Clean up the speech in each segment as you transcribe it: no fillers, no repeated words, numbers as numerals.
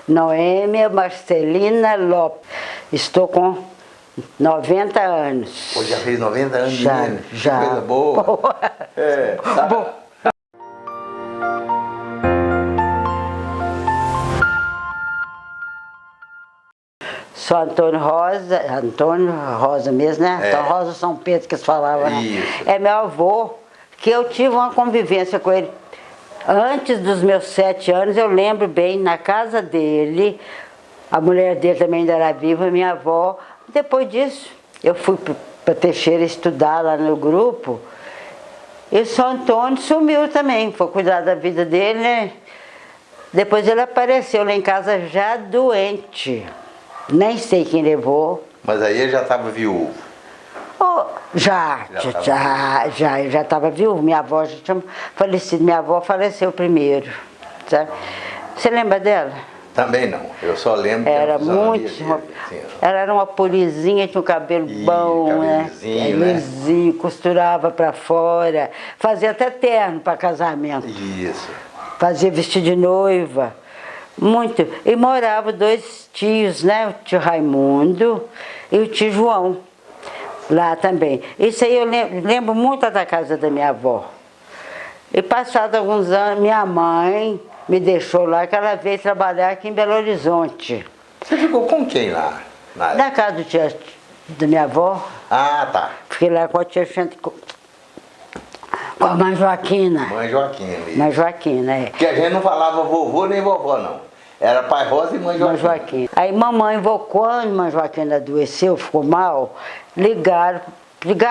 Noêmia Marcelina Lopes. Estou com 90 anos. Pô, já fez 90 anos Já, de menino? já. Coisa boa. Boa. É, tá. Sou Antônio Rosa mesmo, né? É. Antônio Rosa São Pedro que eles falavam, né? Isso. É meu avô, que eu tive uma convivência com ele. Antes dos meus 7 anos, eu lembro bem, na casa dele, a mulher dele também ainda era viva, minha avó. Depois disso, eu fui para Teixeira estudar lá no grupo, e o São Antônio sumiu também, foi cuidar da vida dele, né? Depois ele apareceu lá em casa já doente. Nem sei quem levou. Mas aí ele já estava viúvo. Oh, já estava viúvo. Minha avó já tinha falecido. Minha avó faleceu primeiro. Sabe? Você lembra dela? Também não. Eu só lembro que Era a fisionomia muito. dele, assim, ó. Ela era uma polizinha, tinha um cabelo bom, cabelo né? lisinho, né? Lisinho, costurava pra fora. Fazia até terno para casamento. Isso. Fazia vestido de noiva. Muito. E moravam 2 tios, né? O tio Raimundo e o tio João. Lá também. Isso aí eu lembro muito da casa da minha avó. E passados alguns anos, minha mãe me deixou lá, que ela veio trabalhar aqui em Belo Horizonte. Você ficou com quem lá? Na casa do tia, da minha avó. Ah, tá. Fiquei lá com a tia com a mãe Joaquina. Mãe Joaquina. Isso. Mãe Joaquina, é. Porque a gente não falava vovô nem vovó, não. Era pai Rosa e mãe Joaquina. Mãe Joaquina. Aí mamãe, quando mãe Joaquina adoeceu, ficou mal, ligaram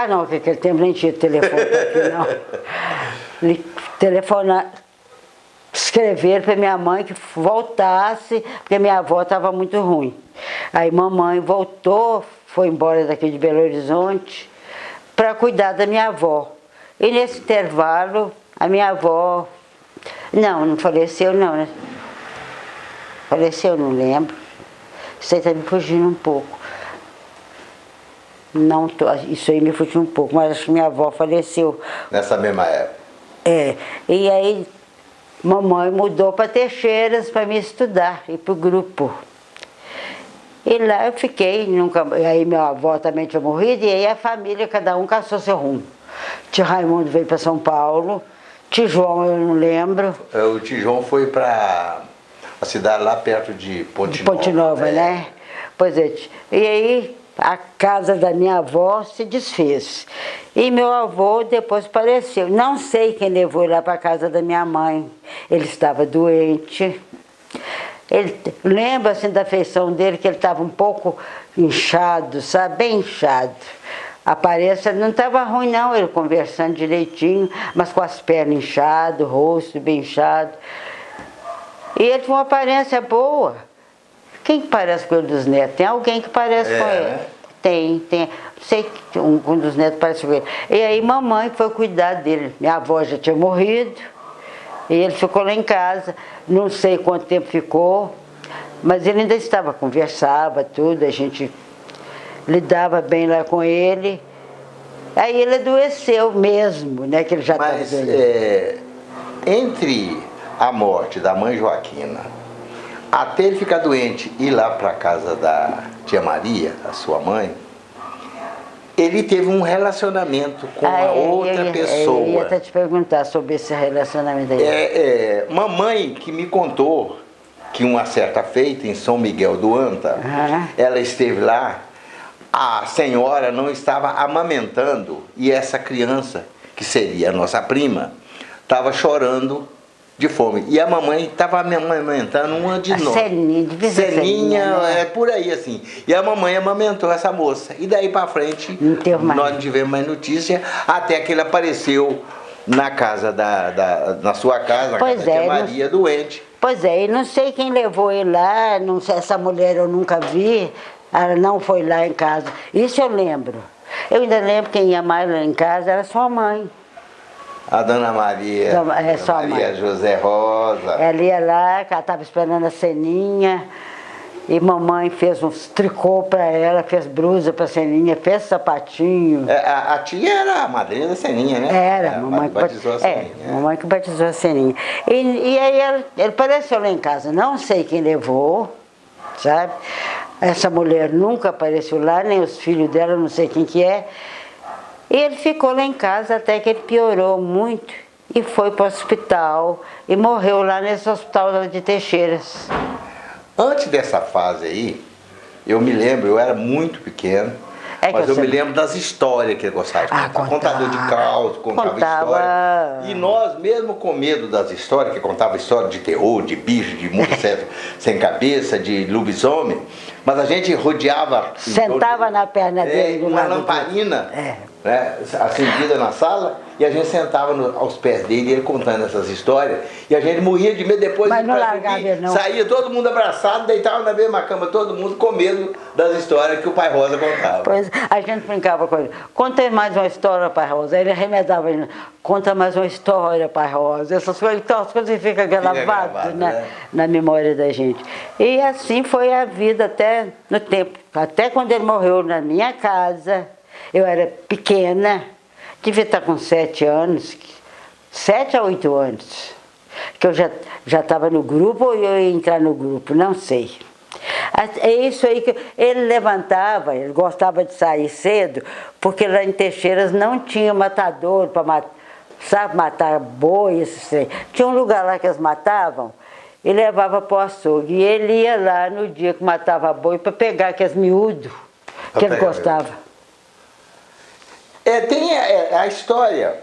não, porque aquele tempo nem tinha telefone aqui não. Telefonar, escreveram para minha mãe que voltasse, porque minha avó estava muito ruim. Aí mamãe voltou, foi embora daqui de Belo Horizonte, para cuidar da minha avó. E nesse intervalo, a minha avó, não faleceu não, né? Faleceu, não lembro. Isso aí está me fugindo um pouco. Não, isso aí me fugiu um pouco, mas acho que minha avó faleceu. Nessa mesma época. É, e aí mamãe mudou para Teixeiras para me estudar, ir para o grupo. E lá eu fiquei, aí minha avó também tinha morrido, e aí a família, cada um caçou seu rumo. Tio Raimundo veio para São Paulo, tio João eu não lembro. O tio João foi para a cidade lá perto de Ponte Nova. Ponte Nova, né? Pois é. E aí a casa da minha avó se desfez. E meu avô depois faleceu. Não sei quem levou ele lá para a casa da minha mãe. Ele estava doente. Ele lembra assim da feição dele, que ele estava um pouco inchado, sabe? Bem inchado. A aparência não estava ruim não, ele conversando direitinho, mas com as pernas inchadas, o rosto bem inchado. E ele tinha uma aparência boa. Quem que parece com ele dos netos? Tem alguém que parece com ele? Né? Tem. Sei que um dos netos parece com ele. E aí mamãe foi cuidar dele. Minha avó já tinha morrido. E ele ficou lá em casa. Não sei quanto tempo ficou. Mas ele ainda estava, conversava, tudo. A gente lidava bem lá com ele. Aí ele adoeceu mesmo, né? Que ele já estava doente. Entre a morte da mãe Joaquina, até ele ficar doente e ir lá para a casa da tia Maria, a sua mãe, ele teve um relacionamento com uma outra pessoa. Eu ia até te perguntar sobre esse relacionamento aí. Mamãe que me contou que uma certa feita em São Miguel do Anta, ela esteve lá, a senhora não estava amamentando e essa criança, que seria a nossa prima, estava chorando de fome. E a mamãe estava amamentando uma de nós. Seninha, né? Por aí assim. E a mamãe amamentou essa moça. E daí para frente, nós não tivemos mais notícia, até que ele apareceu na casa na sua casa, na casa da tia Maria, doente. Pois é, e não sei quem levou ele lá, não sei, essa mulher eu nunca vi, ela não foi lá em casa. Isso eu lembro. Eu ainda lembro quem ia mais lá em casa era sua mãe. A dona Maria, Maria José Rosa. Ela ia lá, ela estava esperando a ceninha. E mamãe fez uns tricô para ela, fez blusa para Seninha, fez sapatinho. A tia era a madrinha da Seninha, né? Era, mamãe que batizou a Seninha. mamãe que batizou a Seninha. E aí ele apareceu lá em casa, não sei quem levou, sabe? Essa mulher nunca apareceu lá, nem os filhos dela, não sei quem que é. E ele ficou lá em casa até que ele piorou muito e foi para o hospital e morreu lá nesse hospital lá de Teixeiras. Antes dessa fase aí, eu me lembro, eu era muito pequeno, mas eu me lembro das histórias que ele gostava de contar. Contador de caos, contava história. E nós, mesmo com medo das histórias, que contava história de terror, de bicho, de mundo sem cabeça, de lobisomem, mas a gente rodeava... Sentava na perna dele. Uma lamparina, né, acendida na sala, e a gente sentava aos pés dele, ele contando essas histórias, e a gente morria de medo depois. Mas não largava ele, não. Saía todo mundo abraçado, deitava na mesma cama, todo mundo com medo das histórias que o pai Rosa contava. Pois, a gente brincava com ele, conta mais uma história, pai Rosa. Ele arremedava, ele, conta mais uma história, pai Rosa. Essas coisas, então, as coisas ficam gravadas na memória da gente. E assim foi a vida até no tempo. Até quando ele morreu na minha casa, eu era pequena, devia estar com 7 anos, 7 a 8 anos, que eu já estava no grupo ou eu ia entrar no grupo, não sei. É isso aí que ele levantava, ele gostava de sair cedo, porque lá em Teixeiras não tinha matador para matar boi, esses trem. Tinha um lugar lá que eles matavam e levava para o açougue. E ele ia lá no dia que matava boi para pegar aqueles miúdos que ele gostava. Tem a história,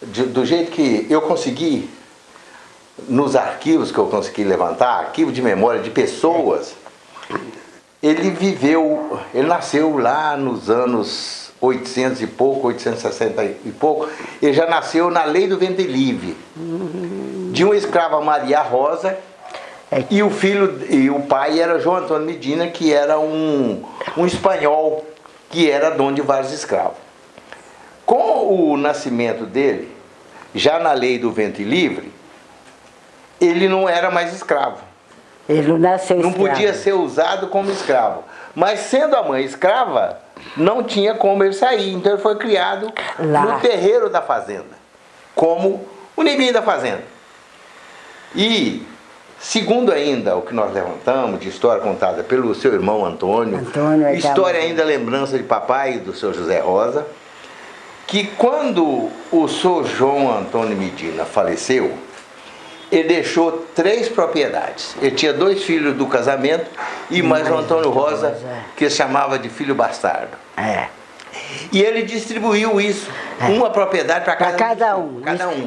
do jeito que eu consegui, nos arquivos que eu consegui levantar, arquivo de memória de pessoas, ele nasceu lá nos anos 800 e pouco, 860 e pouco, ele já nasceu na lei do ventre livre, de uma escrava Maria Rosa, e o pai era João Antônio Medina, que era um espanhol, que era dono de vários escravos. Com o nascimento dele, já na lei do ventre livre, ele não era mais escravo. Ele não nasceu escravo. Não podia ser usado como escravo. Mas sendo a mãe escrava, não tinha como ele sair. Então ele foi criado no terreiro da fazenda, como o neguinho da fazenda. E, segundo ainda o que nós levantamos, de história contada pelo seu irmão Antônio história ainda lembrança de papai e do seu José Rosa, que quando o seu João Antônio Medina faleceu, ele deixou 3 propriedades. Ele tinha 2 filhos do casamento e mais o Antônio Rosa, que ele chamava de filho bastardo. E ele distribuiu isso, uma propriedade para cada um.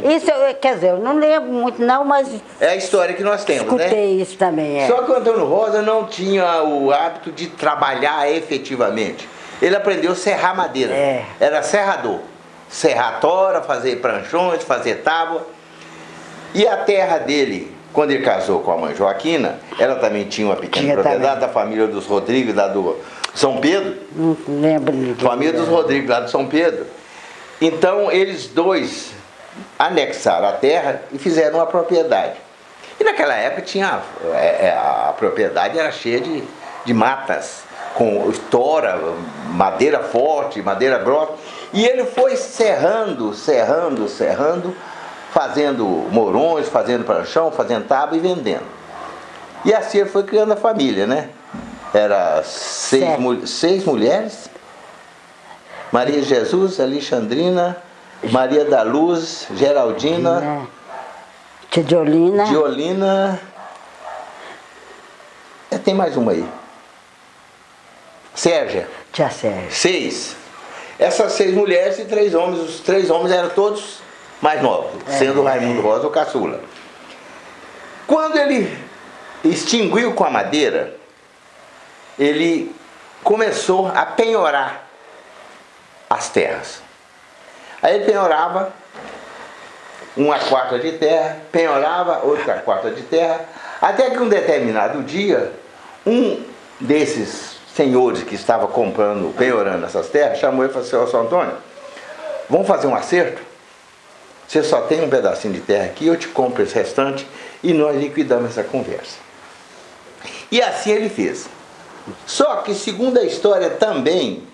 Isso, quer dizer, eu não lembro muito não, mas... É a história que nós temos, escutei isso também, Só que o Antônio Rosa não tinha o hábito de trabalhar efetivamente. Ele aprendeu a serrar madeira. Era serrador. Serrar tora, fazer pranchões, fazer tábua. E a terra dele, quando ele casou com a mãe Joaquina, ela também tinha uma pequena propriedade da família dos Rodrigues, lá do São Pedro. Não lembro ninguém. Família dos Rodrigues, lá do São Pedro. Então, eles dois anexaram a terra e fizeram uma propriedade. E naquela época tinha a propriedade era cheia de matas, com tora, madeira forte, madeira grossa. E ele foi serrando, fazendo morões, fazendo pranchão, fazendo tábua e vendendo. E assim ele foi criando a família, né? Era 6 mulheres: Maria Jesus, Alexandrina, Maria da Luz, Geraldina, Diolina. Tem mais uma aí. Sérgia. Tia Sérgia. 6. Essas 6 mulheres e 3 homens. Os 3 homens eram todos mais novos, sendo o Raimundo Rosa o caçula. Quando ele extinguiu com a madeira, ele começou a penhorar as terras. Aí ele penhorava uma quarta de terra, penhorava outra quarta de terra, até que um determinado dia, um desses senhores que estava penhorando essas terras, chamou ele e falou assim: São Antônio, vamos fazer um acerto? Você só tem um pedacinho de terra aqui, eu te compro esse restante e nós liquidamos essa conversa. E assim ele fez. Só que, segundo a história também,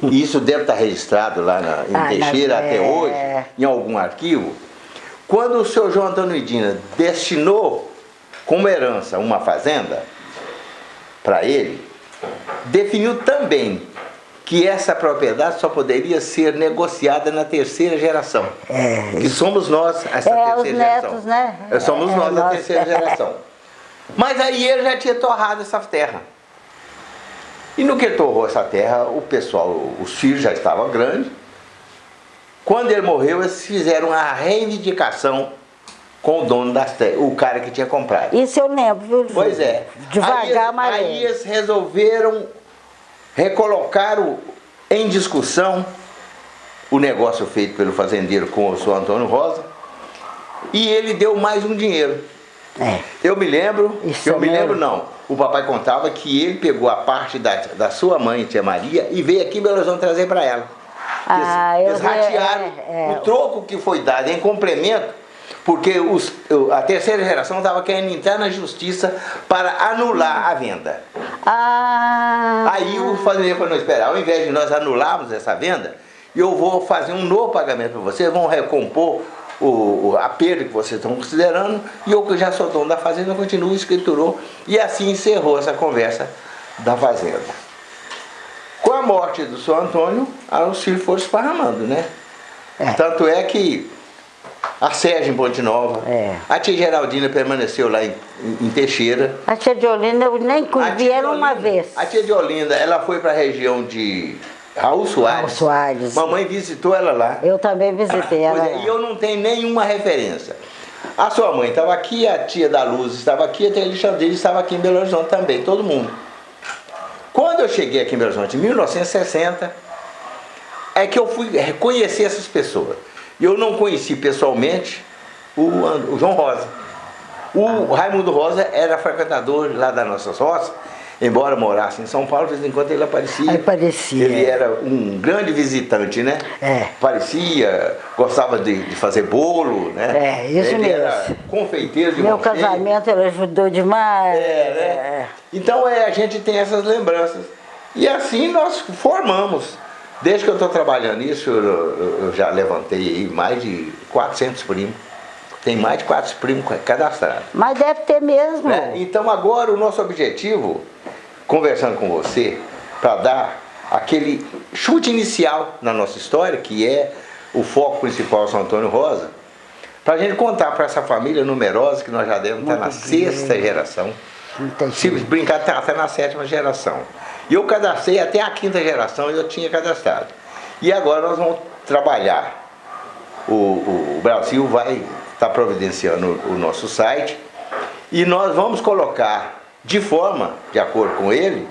e isso deve estar registrado lá em Teixeira até hoje, em algum arquivo, quando o senhor João Antônio Medina destinou como herança uma fazenda para ele, definiu também que essa propriedade só poderia ser negociada na terceira geração. Que somos nós, essa terceira os geração. Netos, né? Somos nós a terceira geração. Mas aí ele já tinha torrado essa terra. E no que torrou essa terra, o pessoal, os filhos já estavam grandes. Quando ele morreu, eles fizeram a reivindicação com o dono das terras, o cara que tinha comprado. Isso eu lembro, viu? Pois é. Devagar, mas aí eles resolveram recolocar em discussão o negócio feito pelo fazendeiro com o senhor Antônio Rosa, e ele deu mais um dinheiro. Eu me lembro, não, o papai contava que ele pegou a parte da sua mãe, tia Maria, e veio aqui em Belo Horizonte trazer para ela. Eles ratearam o troco que foi dado em complemento, porque a terceira geração estava querendo entrar na justiça para anular a venda. Aí o fazendeiro falou, não, espera, ao invés de nós anularmos essa venda, eu vou fazer um novo pagamento para vocês, vão recompor a perda que vocês estão considerando, e eu que já sou dono da fazenda, continuo, escriturou, e assim encerrou essa conversa da fazenda. Com a morte do senhor Antônio, os filhos foram esparramando, né? Tanto é que a Sérgio em Ponte Nova, a tia Geraldina permaneceu lá em Teixeira. A tia de Olinda eu nem vi ela uma vez. A tia de Olinda, ela foi para a região de Raul Soares. Raul Soares. Mamãe visitou ela lá. Eu também visitei ela lá. E eu não tenho nenhuma referência. A sua mãe estava aqui, a tia da Luz estava aqui, a tia Alexandrina estava aqui em Belo Horizonte também, todo mundo. Quando eu cheguei aqui em Belo Horizonte, em 1960, é que eu fui conhecer essas pessoas. Eu não conheci pessoalmente o João Rosa. O Raimundo Rosa era frequentador lá das nossas roças, embora morasse em São Paulo, de vez em quando ele aparecia. Ele era um grande visitante, né? Aparecia, gostava de fazer bolo, né? Isso ele mesmo. Era confeiteiro de Meu casamento ele ajudou demais. né? Então a gente tem essas lembranças. E assim nós formamos. Desde que eu estou trabalhando nisso, eu já levantei aí mais de 400 primos. Tem mais de 400 primos cadastrados. Mas deve ter mesmo. Então agora o nosso objetivo, conversando com você, para dar aquele chute inicial na nossa história, que é o foco principal São Antônio Rosa, para a gente contar para essa família numerosa, que nós já devemos estar na sexta geração. Se brincar, está até na sétima geração. E eu cadastrei até a quinta geração, eu tinha cadastrado. E agora nós vamos trabalhar. O Brasil vai estar providenciando o nosso site, e nós vamos colocar de forma, de acordo com ele,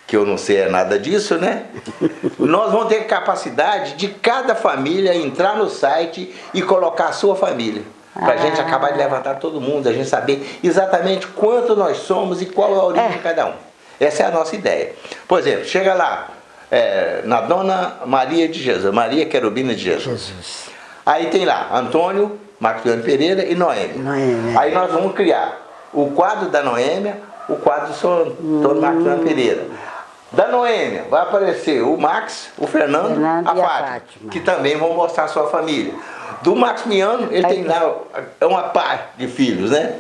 que eu não sei nada disso, né? Nós vamos ter capacidade de cada família entrar no site e colocar a sua família. Para a gente acabar de levantar todo mundo, a gente saber exatamente quanto nós somos e qual é a origem de cada um. Essa é a nossa ideia. Por exemplo, chega lá, na Dona Maria de Jesus, Maria Querubina de Jesus. Aí tem lá Antônio, Maximiliano Pereira e Noêmia. Aí nós vamos criar o quadro da Noêmia, o quadro do Sr. Antônio Maximiliano Pereira. Da Noêmia vai aparecer o Max, o Fernando a Fátima, que também vão mostrar a sua família. Do Maximiano, ele tem lá uma par de filhos, né?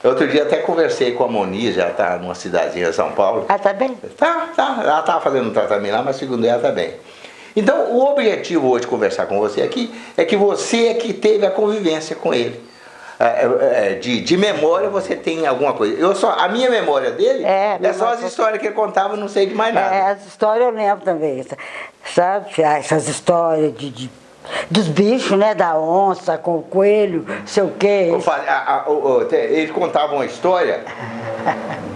Outro dia até conversei com a Moni, já está numa cidadezinha de São Paulo. Tá bem? Tá. Ela estava fazendo um tratamento lá, mas segundo ela está bem. Então, o objetivo hoje de conversar com você aqui é que você é que teve a convivência com ele. De memória você tem alguma coisa. A minha memória dele é só as histórias que ele contava, não sei de mais nada. As histórias eu lembro também, sabe? Essas histórias dos bichos, né? Da onça com o coelho, não sei o quê. Ele contava uma história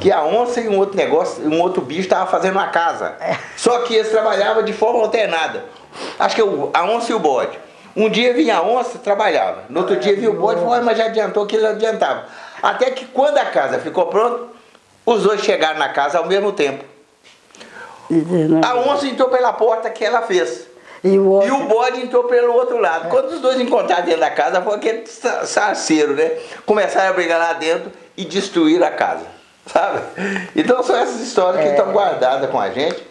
que a onça e um outro bicho estavam fazendo uma casa. Só que eles trabalhavam de forma alternada. Acho que a onça e o bode. Um dia vinha a onça, trabalhava. No outro dia vinha o bode, mas já adiantou que ele adiantava. Até que quando a casa ficou pronta, os dois chegaram na casa ao mesmo tempo. A onça entrou pela porta que ela fez. E o bode entrou pelo outro lado. Quando os dois encontraram dentro da casa, foi aquele sarceiro, né? Começaram a brigar lá dentro e destruíram a casa. sabe? Então são essas histórias que estão guardadas com a gente.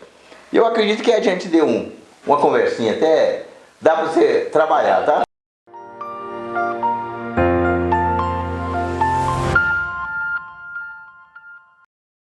E eu acredito que a gente deu uma conversinha até, dá para você trabalhar, tá?